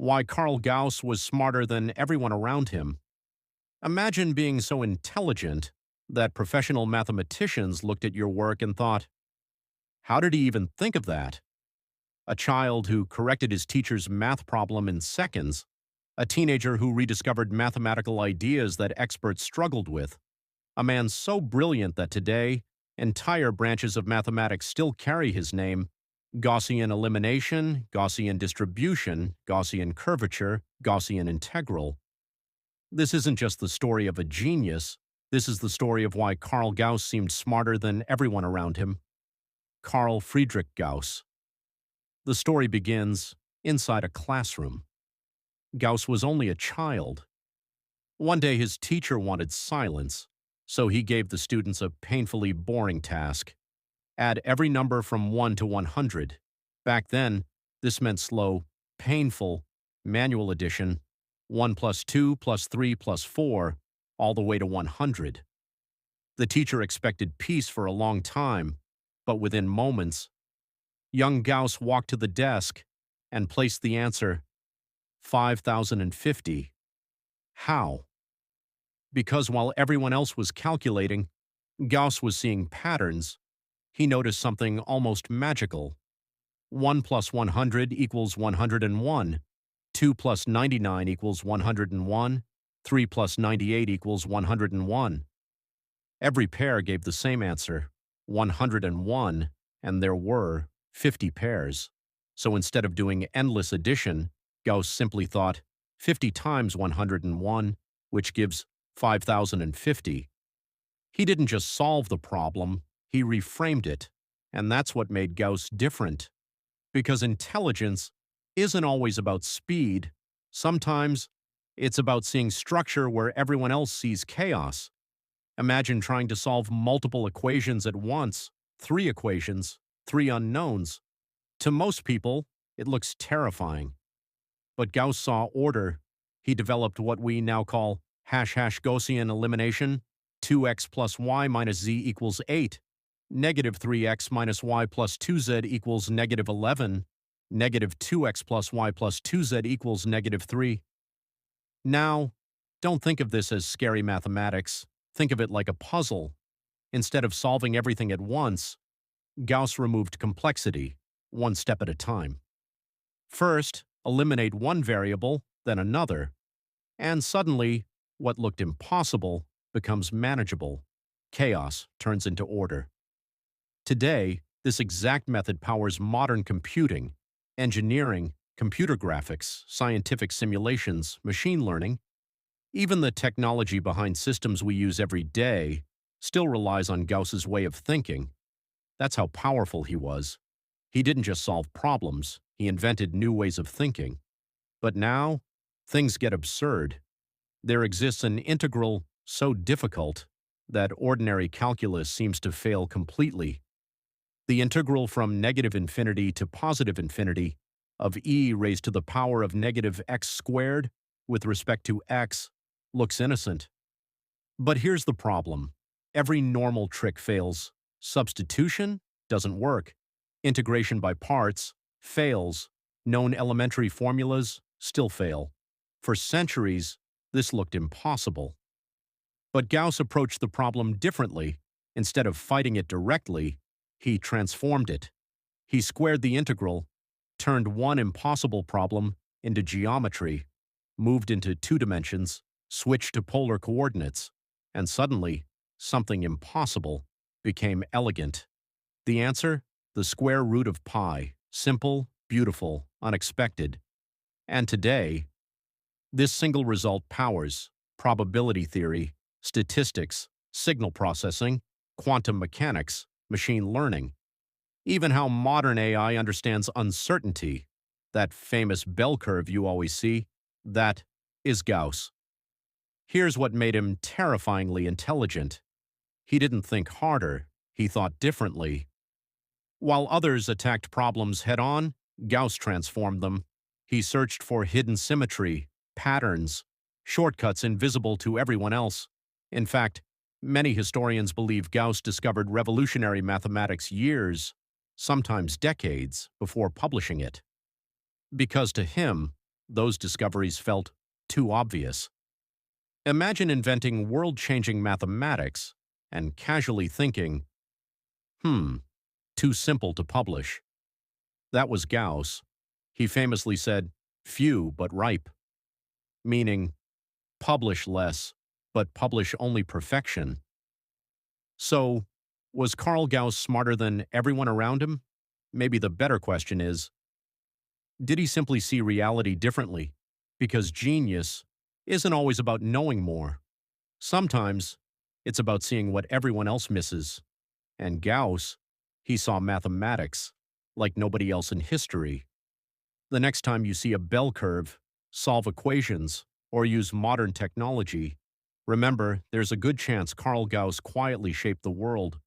Why Carl Gauss was smarter than everyone around him. Imagine being so intelligent that professional mathematicians looked at your work and thought, how did he even think of that? A child who corrected his teacher's math problem in seconds, a teenager who rediscovered mathematical ideas that experts struggled with, a man so brilliant that today entire branches of mathematics still carry his name: Gaussian elimination, Gaussian distribution, Gaussian curvature, Gaussian integral. This isn't just the story of a genius, this is the story of why Carl Gauss seemed smarter than everyone around him. Carl Friedrich Gauss. The story begins inside a classroom. Gauss was only a child. One day his teacher wanted silence, so he gave the students a painfully boring task: add every number from 1 to 100. Back then, this meant slow, painful, manual addition: 1 plus 2 plus 3 plus 4, all the way to 100. The teacher expected peace for a long time, but within moments, young Gauss walked to the desk and placed the answer: 5,050. How? Because while everyone else was calculating, Gauss was seeing patterns. He noticed something almost magical. 1 plus 100 equals 101. 2 plus 99 equals 101. 3 plus 98 equals 101. Every pair gave the same answer, 101, and there were 50 pairs. So instead of doing endless addition, Gauss simply thought 50 times 101, which gives 5,050. He didn't just solve the problem, he reframed it, and that's what made Gauss different. Because intelligence isn't always about speed. Sometimes it's about seeing structure where everyone else sees chaos. Imagine trying to solve multiple equations at once, 3 equations, 3 unknowns. To most people, it looks terrifying. But Gauss saw order. He developed what we now call Gaussian elimination: 2x plus y minus z equals 8, negative 3x minus y plus 2z equals negative 11, negative 2x plus y plus 2z equals negative 3. Now, don't think of this as scary mathematics. Think of it like a puzzle. Instead of solving everything at once, Gauss removed complexity, one step at a time. First, eliminate one variable, then another, and suddenly, what looked impossible becomes manageable. Chaos turns into order. Today, this exact method powers modern computing, engineering, computer graphics, scientific simulations, machine learning. Even the technology behind systems we use every day still relies on Gauss's way of thinking. That's how powerful he was. He didn't just solve problems, he invented new ways of thinking. But now, things get absurd. There exists an integral so difficult that ordinary calculus seems to fail completely. The integral from negative infinity to positive infinity of e raised to the power of negative x squared with respect to x looks innocent. But here's the problem. Every normal trick fails. Substitution doesn't work. Integration by parts fails. Known elementary formulas still fail. For centuries, this looked impossible. But Gauss approached the problem differently. Instead of fighting it directly, he transformed it. He squared the integral, turned one impossible problem into geometry, moved into 2 dimensions, switched to polar coordinates, and suddenly, something impossible became elegant. The answer? The square root of pi. Simple, beautiful, unexpected. And today, this single result powers probability theory, statistics, signal processing, quantum mechanics, machine learning, even how modern AI understands uncertainty. That famous bell curve you always see, that is Gauss. Here's what made him terrifyingly intelligent. He didn't think harder, he thought differently. While others attacked problems head-on, Gauss transformed them. He searched for hidden symmetry, patterns, shortcuts invisible to everyone else. In fact, many historians believe Gauss discovered revolutionary mathematics years, sometimes decades, before publishing it. Because to him, Those discoveries felt too obvious. Imagine inventing world-changing mathematics and casually thinking, hmm, too simple to publish. That was Gauss. He famously said, few but ripe, meaning publish less, but publish only perfection. So, was Carl Gauss smarter than everyone around him? Maybe the better question is, did he simply see reality differently? Because genius isn't always about knowing more. Sometimes it's about seeing what everyone else misses. And Gauss, he saw mathematics like nobody else in history. The next time you see a bell curve, solve equations, or use modern technology, remember there's a good chance Carl Gauss quietly shaped the world